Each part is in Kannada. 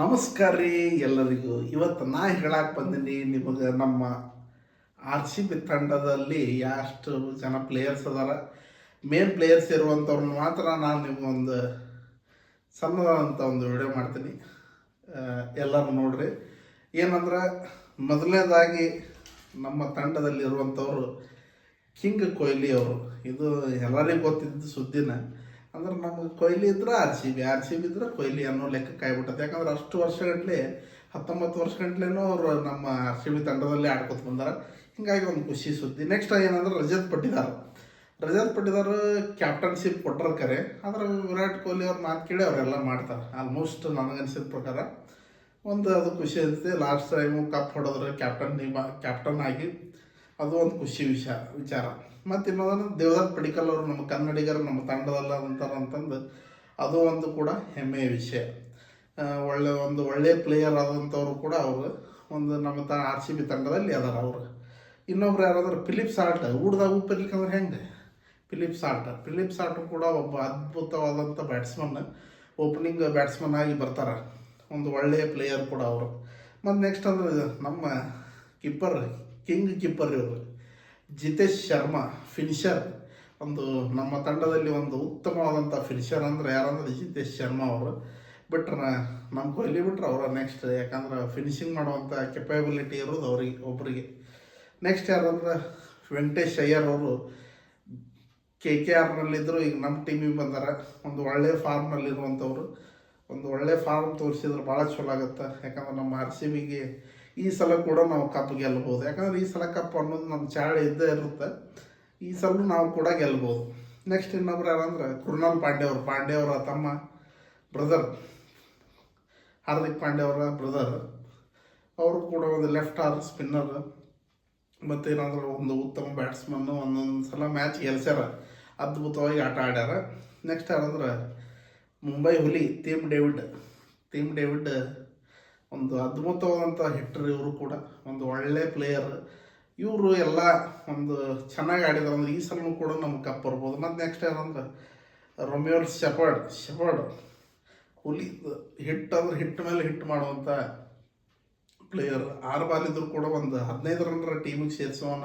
ನಮಸ್ಕಾರ ರೀ ಎಲ್ಲರಿಗೂ. ಇವತ್ತು ನಾ ಹೇಳಕ್ಕೆ ಬಂದೀನಿ ನಿಮಗೆ ನಮ್ಮ ಆರ್ ಸಿ ಬಿ ತಂಡದಲ್ಲಿ ಎಷ್ಟು ಜನ ಪ್ಲೇಯರ್ಸ್ ಅದಾರ, ಮೇನ್ ಪ್ಲೇಯರ್ಸ್ ಇರುವಂಥವ್ರನ್ನ ಮಾತ್ರ ನಾನು ನಿಮಗೊಂದು ಸಣ್ಣದಂಥ ಒಂದು ವಿಡಿಯೋ ಮಾಡ್ತೀನಿ. ಎಲ್ಲರೂ ನೋಡ್ರಿ. ಏನಂದ್ರೆ ಮೊದಲನೇದಾಗಿ ನಮ್ಮ ತಂಡದಲ್ಲಿ ಇರುವಂಥವ್ರು ಕಿಂಗ್ ಕೊಹ್ಲಿ ಅವರು. ಇದು ಎಲ್ಲರಿಗೂ ಗೊತ್ತಿದ್ದು ಸುದ್ದಿನ. ಅಂದ್ರೆ ನಮಗೆ ಕೊಹ್ಲಿ ಇದ್ರೆ ಆರ್ ಸಿ ಬಿ ಇದ್ರೆ ಕೊಹ್ಲಿ ಅನ್ನೋ ಲೆಕ್ಕಕ್ಕೆ ಆಗ್ಬಿಟ್ಟದೆ. ಯಾಕಂದ್ರೆ ಅಷ್ಟು ವರ್ಷಗಟ್ಟಲೆ 19 ವರ್ಷಗಟ್ಟಲೆನೂ ಅವರು ನಮ್ಮ ಆರ್ ಸಿ ಬಿ ತಂಡದಲ್ಲಿ ಆಡ್ಕೊತ ಬಂದಾರ. ಹಿಂಗಾಗಿ ಒಂದು ಖುಷಿ ಸುದ್ದಿ. ನೆಕ್ಸ್ಟ್ ಏನಂದ್ರೆ ರಜತ್ ಪಟ್ಟಿದಾರ್ ಕ್ಯಾಪ್ಟನ್ಶಿಪ್ ಕೊಟ್ಟರು ಕರೆ. ಆದ್ರೆ ವಿರಾಟ್ ಕೊಹ್ಲಿ ಅವ್ರ ಮಾತು ಕೇಳಿ ಅವರೆಲ್ಲ ಮಾಡ್ತಾರೆ. ಆಲ್ಮೋಸ್ಟ್ ನನಗನ್ಸಿದ ಪ್ರಕಾರ ಅದು ಖುಷಿ ಇರುತ್ತೆ. ಲಾಸ್ಟ್ ಟೈಮು ಕಪ್ ಹೊಡೆದ್ರೆ ಕ್ಯಾಪ್ಟನ್ ಆಗಿ ಅದು ಒಂದು ಖುಷಿ ವಿಚಾರ. ಮತ್ತು ಇನ್ನೊಂದು ದೇವದತ್ ಪಡಿಕ್ಕಲ್ ಅವರು ನಮ್ಮ ಕನ್ನಡಿಗರು ನಮ್ಮ ತಂಡದಲ್ಲ ಅಂತಂದು ಅದು ಒಂದು ಕೂಡ ಹೆಮ್ಮೆಯ ವಿಷಯ. ಒಳ್ಳೆಯ ಪ್ಲೇಯರ್ ಆದಂಥವ್ರು ಕೂಡ ಅವರು ನಮ್ಮ ಆರ್ ಸಿ ಬಿ ತಂಡದಲ್ಲಿ ಅದಾರ ಅವರು. ಇನ್ನೊಬ್ರು ಯಾರಾದ್ರೂ ಫಿಲಿಪ್ ಸಾಲ್ಟ್ ಊಡ್ದಾಗ ಉಪ್ಪಿರ್ಲಿಕ್ಕಂದ್ರೆ ಹೆಂಗೆ ಫಿಲಿಪ್ ಸಾಲ್ಟು ಕೂಡ ಒಬ್ಬ ಅದ್ಭುತವಾದಂಥ ಓಪನಿಂಗ್ ಬ್ಯಾಟ್ಸ್ಮನ್ ಆಗಿ ಬರ್ತಾರೆ. ಒಂದು ಒಳ್ಳೆಯ ಪ್ಲೇಯರ್ ಕೂಡ ಅವರು. ಮತ್ತು ನೆಕ್ಸ್ಟ್ ಅಂದ್ರೆ ನಮ್ಮ ಕಿಂಗ್ ಕೀಪರ್ ಇವರು ಜಿತೇಶ್ ಶರ್ಮಾ ಫಿನಿಷರ್. ನಮ್ಮ ತಂಡದಲ್ಲಿ ಒಂದು ಉತ್ತಮವಾದಂಥ ಫಿನಿಷರ್ ಅಂದರೆ ಯಾರಂದ್ರೆ ಜಿತೇಶ್ ಶರ್ಮಾ ಅವರು. ಬಿಟ್ರೆ ನಮ್ಮ ಕೊಹ್ಲಿ ಬಿಟ್ರೆ ಅವರ ನೆಕ್ಸ್ಟ್. ಯಾಕಂದ್ರೆ ಫಿನಿಷಿಂಗ್ ಮಾಡುವಂಥ ಕೆಪಬಿಲಿಟಿ ಇರೋದು ಒಬ್ಬರಿಗೆ. ನೆಕ್ಸ್ಟ್ ಯಾರಂದ್ರೆ ವೆಂಕಟೇಶ್ ಅಯ್ಯರ್ ಅವರು KKRನಲ್ಲಿದ್ದರು, ಈಗ ನಮ್ಮ ಟೀಮಿಗೆ ಬಂದಾರ. ಒಂದು ಒಳ್ಳೆಯ ಫಾರ್ಮ್ನಲ್ಲಿರುವಂಥವ್ರು. ಒಂದು ಒಳ್ಳೆಯ ಫಾರ್ಮ್ ತೋರಿಸಿದ್ರೆ ಭಾಳ ಚಲೋ ಆಗುತ್ತೆ. ಯಾಕಂದ್ರೆ ನಮ್ಮ ಆರ್ ಸಿ ಬಿಗೆ ಈ ಸಲ ಕೂಡ ನಾವು ಕಪ್ ಗೆಲ್ಬೋದು. ಯಾಕಂದ್ರೆ ಈ ಸಲ ಕಪ್ ಅನ್ನೋದು ನಮ್ಮ ಚಾಳೆ ಇದ್ದೇ ಇರುತ್ತೆ. ಈ ಸಲ ನಾವು ಕೂಡ ಗೆಲ್ಬೋದು. ನೆಕ್ಸ್ಟ್ ಇನ್ನೊಬ್ರು ಯಾರಂದ್ರೆ ಕೃಣಾಲ್ ಪಾಂಡೆ ಅವರ ತಮ್ಮ ಬ್ರದರ್, ಹಾರ್ದಿಕ್ ಪಾಂಡೆ ಅವರ ಬ್ರದರ್. ಅವರು ಕೂಡ ಒಂದು ಲೆಫ್ಟ್ ಆರ್ಮ್ ಸ್ಪಿನ್ನರ್. ಮತ್ತು ಏನಾದರೂ ಒಂದು ಉತ್ತಮ ಬ್ಯಾಟ್ಸ್ಮನ್ನು. ಒಂದೊಂದು ಸಲ ಮ್ಯಾಚ್ ಗೆಲ್ಸ್ಯಾರ, ಅದ್ಭುತವಾಗಿ ಆಟ ಆಡ್ಯಾರ. ನೆಕ್ಸ್ಟ್ ಯಾರಂದ್ರೆ ಮುಂಬೈ ಹುಲಿ ಟೀಮ್ ಡೇವಿಡ್ ಒಂದು ಅದ್ಭುತವಾದಂಥ ಹಿಟ್ಟರ್. ಇವರು ಕೂಡ ಒಂದು ಒಳ್ಳೆ ಪ್ಲೇಯರ್. ಇವರು ಎಲ್ಲ ಒಂದು ಚೆನ್ನಾಗಿ ಆಡಿದ್ರು. ಅಂದ್ರೆ ಈ ಸಲನೂ ಕೂಡ ನಮ್ಗೆ ಕಪ್ ಬರ್ಬೋದು. ಮತ್ತು ನೆಕ್ಸ್ಟ್ ಯಾರಂದ್ರೆ ರೊಮಿಯೋ ಶೆಪರ್ಡ್ ಹುಲಿ ಹಿಟ್ ಮೇಲೆ ಹಿಟ್ ಮಾಡುವಂಥ ಪ್ಲೇಯರ್. 6 ಬಾಲ್ ಇದ್ರೂ ಕೂಡ ಒಂದು 15 ರನ್ನರ ಟೀಮಿಗೆ ಸೇರಿಸೋಣ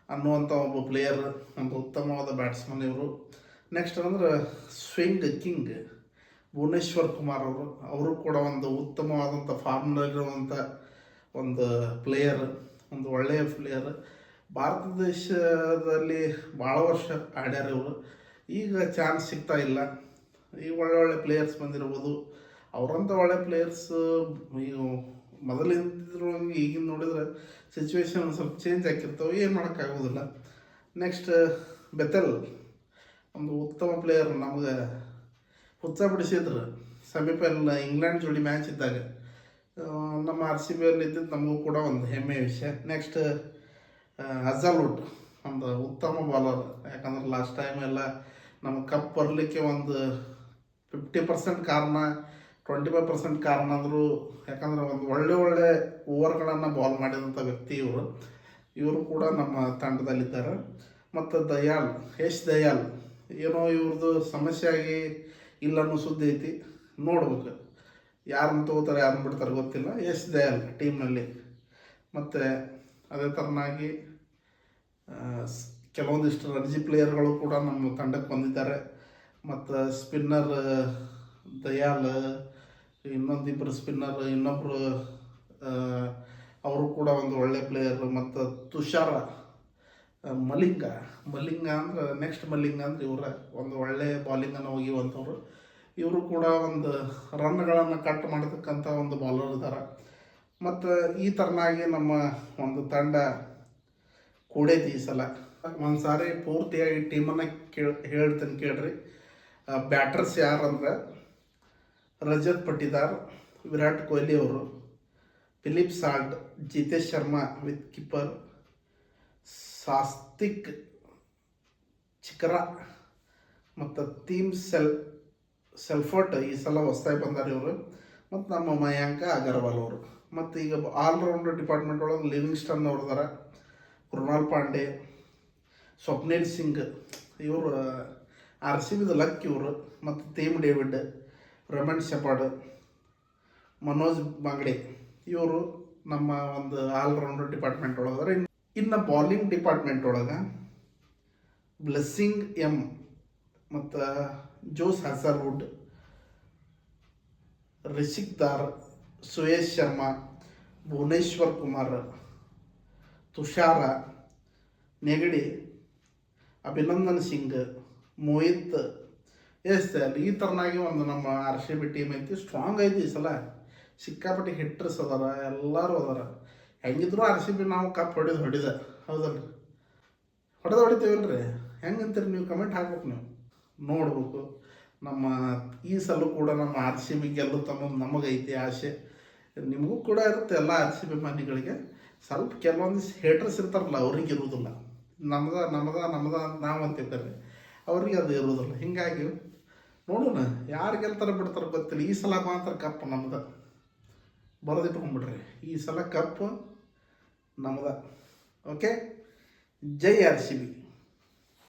ಅನ್ನುವಂಥ ಒಬ್ಬ ಪ್ಲೇಯರ್. ಒಂದು ಉತ್ತಮವಾದ ಬ್ಯಾಟ್ಸ್ಮನ್ ಇವರು. ನೆಕ್ಸ್ಟ್ ಅಂದ್ರೆ ಸ್ವಿಂಗ್ ಕಿಂಗ್ ಭುವನೇಶ್ವರ್ ಕುಮಾರ್ ಅವರು ಕೂಡ ಒಂದು ಉತ್ತಮವಾದಂಥ ಫಾರ್ಮ್ನಲ್ಲಿರುವಂಥ ಒಂದು ಪ್ಲೇಯರ್, ಒಂದು ಒಳ್ಳೆಯ ಪ್ಲೇಯರ್. ಭಾರತ ದೇಶದಲ್ಲಿ ಭಾಳ ವರ್ಷ ಆಡ್ಯಾರ ಇವರು. ಈಗ ಚಾನ್ಸ್ ಸಿಗ್ತಾ ಇಲ್ಲ. ಈಗ ಒಳ್ಳೆ ಪ್ಲೇಯರ್ಸ್ ಬಂದಿರ್ಬೋದು. ಅವರಂಥ ಒಳ್ಳೆ ಪ್ಲೇಯರ್ಸ್ ಈಗ ಮೊದಲಿಂದಿದ್ರು ಈಗಿನ ನೋಡಿದ್ರೆ ಸಿಚುವೇಶನ್ ಸ್ವಲ್ಪ ಚೇಂಜ್ ಆಗಿರ್ತಾವೆ, ಏನು ಮಾಡೋಕ್ಕಾಗೋದಿಲ್ಲ. ನೆಕ್ಸ್ಟ್ ಬೆತೆಲ್ ಒಂದು ಉತ್ತಮ ಪ್ಲೇಯರ್. ನಮಗೆ ಹುಚ್ಚ ಬಿಡಿಸಿದ್ರು ಸೆಮಿಫೈನಲ್ ಇಂಗ್ಲೆಂಡ್ ಜೋಡಿ ಮ್ಯಾಚ್ ಇದ್ದಾಗ. ನಮ್ಮ ಆರ್ ಸಿ ಬಿಯಲ್ಲಿ ಇದ್ದಿದ್ದು ನಮಗೂ ಕೂಡ ಒಂದು ಹೆಮ್ಮೆಯ ವಿಷಯ. ನೆಕ್ಸ್ಟ್ ಅಜಾಲ್ವುಡ್ ಒಂದು ಉತ್ತಮ ಬಾಲರ್. ಯಾಕಂದ್ರೆ ಲಾಸ್ಟ್ ಟೈಮ್ ಎಲ್ಲ ನಮಗೆ ಕಪ್ ಬರಲಿಕ್ಕೆ ಒಂದು 50% ಕಾರಣ, 25% ಕಾರಣ ಅಂದರು. ಯಾಕಂದ್ರೆ ಒಂದು ಒಳ್ಳೆ ಓವರ್ಗಳನ್ನು ಬಾಲ್ ಮಾಡಿದಂಥ ವ್ಯಕ್ತಿ ಇವರು ಕೂಡ ನಮ್ಮ ತಂಡದಲ್ಲಿದ್ದಾರೆ. ಮತ್ತು ಯಶ್ ದಯಾಲ್ ಏನೋ ಇವ್ರದ್ದು ಸಮಸ್ಯೆ ಆಗಿ ಇಲ್ಲ ಅನ್ನೋ ಸುದ್ದಿ ಐತಿ. ನೋಡ್ಬೇಕು ಯಾರನ್ನು ತೊಗೋತಾರೆ ಯಾರನ್ನು ಬಿಡ್ತಾರೆ ಗೊತ್ತಿಲ್ಲ. ಯಶ್ ದಯಾಲ್ ಟೀಮ್ನಲ್ಲಿ. ಮತ್ತು ಅದೇ ಥರನಾಗಿ ಕೆಲವೊಂದಿಷ್ಟು ರಣಜಿ ಪ್ಲೇಯರ್ಗಳು ಕೂಡ ನಮ್ಮ ತಂಡಕ್ಕೆ ಬಂದಿದ್ದಾರೆ. ಮತ್ತು ಸ್ಪಿನ್ನರ್ ದಯಾಲ್, ಇನ್ನೊಂದಿಬ್ಬರು ಸ್ಪಿನ್ನರ್, ಇನ್ನೊಬ್ಬರು ಅವರು ಕೂಡ ಒಂದು ಒಳ್ಳೆ ಪ್ಲೇಯರ್. ಮತ್ತು ತುಷಾರ ಮಲಿಂಗ ಅಂದ್ರೆ ನೆಕ್ಸ್ಟ್ ಮಲಿಂಗ ಅಂದ್ರೆ ಇವರ ಒಂದು ಒಳ್ಳೆಯ ಬಾಲಿಂಗನ್ನು ಒಗೆಯುವಂಥವ್ರು. ಇವರು ಕೂಡ ಒಂದು ರನ್ಗಳನ್ನು ಕಟ್ ಮಾಡತಕ್ಕಂಥ ಒಂದು ಬಾಲರ್ ಇದ್ದಾರೆ. ಮತ್ತು ಈ ಥರನಾಗಿ ನಮ್ಮ ಒಂದು ತಂಡ ಕೂಡೈತಿ ಈ ಸಲ. ಒಂದು ಸಾರಿ ಪೂರ್ತಿಯಾಗಿ ಟೀಮನ್ನು ಹೇಳ್ತೀನಿ ಕೇಳ್ರಿ. ಬ್ಯಾಟರ್ಸ್ ಯಾರಂದ್ರೆ ರಜತ್ ಪಟ್ಟಿದಾರ್, ವಿರಾಟ್ ಕೊಹ್ಲಿ ಅವರು, Philip Salt, Jitesh Sharma with keeper, Swastik Chikara ಮತ್ತು ಸೆಲ್ಫರ್ಟ್ ಈ ಸಲ ಹೊಸದಾಗಿ ಬಂದಾರೆ ಇವರು. ಮತ್ತು ನಮ್ಮ ಮಯಾಂಕ ಅಗರ್ವಾಲ್ ಅವರು. ಮತ್ತು ಈಗ ಆಲ್ರೌಂಡರ್ ಡಿಪಾರ್ಟ್ಮೆಂಟ್ ಒಳಗೆ ಲಿವಿಂಗ್ಸ್ಟನ್ ಅವ್ರದಾರ, ಕೃಣಾಲ್ ಪಾಂಡೆ, ಸ್ವಪ್ನಿಲ್ ಸಿಂಗ್ ಇವರು ಆರ್ ಸಿ ಬಿದ ಲಕ್ ಇವರು. ಮತ್ತು ಟೀಮ್ ಡೇವಿಡ್, ರಮಣ್ ಶೆಪರ್ಡ್, ಮನೋಜ್ ಬಾಂಗ್ಡೆ ಇವರು ನಮ್ಮ ಒಂದು ಆಲ್ರೌಂಡರ್ ಡಿಪಾರ್ಟ್ಮೆಂಟ್ ಒಳಗದ್ರೆ. ಇನ್ನು ಬಾಲಿಂಗ್ ಡಿಪಾರ್ಟ್ಮೆಂಟ್ ಒಳಗೆ ಬ್ಲೆಸ್ಸಿಂಗ್ ಎಮ್ ಮತ್ತು Josh Hazlewood, Rasikh Dar, Suyash Sharma, Bhuvneshwar Kumar, Thushara, Ngidi, Abhinandan Singh, Mohit, ಎಸ್ ಈ ಥರನಾಗಿ ಒಂದು ನಮ್ಮ ಆರ್ ಸಿ ಬಿ ಟೀಮ್ ಐತಿ. ಸ್ಟ್ರಾಂಗ್ ಐತಿ ಈ ಸಲ. ಸಿಕ್ಕಾಪಟ್ಟೆ ಹಿಟ್ಟರ್ಸ್ ಅದಾರ, ಎಲ್ಲರೂ ಅದಾರ. ಹೆಂಗಿದ್ರು ಆರ್ ಸಿ ಬಿ ನಾವು ಕಪ್ ಹೊಡಿದ ಹೌದಲ್ಲ, ಹೊಡಿತೀವಲ್ರಿ. ಹೆಂಗಂತೀರಿ ನೀವು? ಕಮೆಂಟ್ ಹಾಕ್ಬೇಕು. ನೀವು ನೋಡ್ಬೇಕು. ನಮ್ಮ ಈ ಸಲ ಕೂಡ ನಮ್ಮ ಆರ್ ಸಿ ಬಿ ಗೆಲ್ಲುತ್ತನ್ನೋ ನಮಗೈತಿ ಆಸೆ. ನಿಮಗೂ ಕೂಡ ಇರುತ್ತೆ, ಎಲ್ಲ ಆರ್ ಸಿ ಬಿ ಮನೆಗಳಿಗೆ. ಸ್ವಲ್ಪ ಕೆಲವೊಂದಿಷ್ಟು ಹೇಟರ್ಸ್ ಇರ್ತಾರಲ್ಲ, ಅವ್ರಿಗೆ ಇರುವುದಿಲ್ಲ. ನಮ್ದ ನಾವು ಅಂತಿರ್ತಾರೆ, ಅವ್ರಿಗೆ ಅದು ಇರೋದಿಲ್ಲ. ಹೀಗಾಗಿ ನೋಡೋಣ ಯಾರು ಗೆಲ್ತಾರೆ ಬಿಡ್ತಾರೆ ಗೊತ್ತಿಲ್ಲ. ಈ ಸಲ ಮಾತ್ರ ಕಪ್ ನಮ್ದು, ಬರೆದಿಟ್ಕೊಂಡ್ಬಿಡ್ರಿ. ಈ ಸಲ ಕಪ್ ನಮ್ದ. ಓಕೆ, ಜೈ ಆರ್ ಸಿ ಬಿ.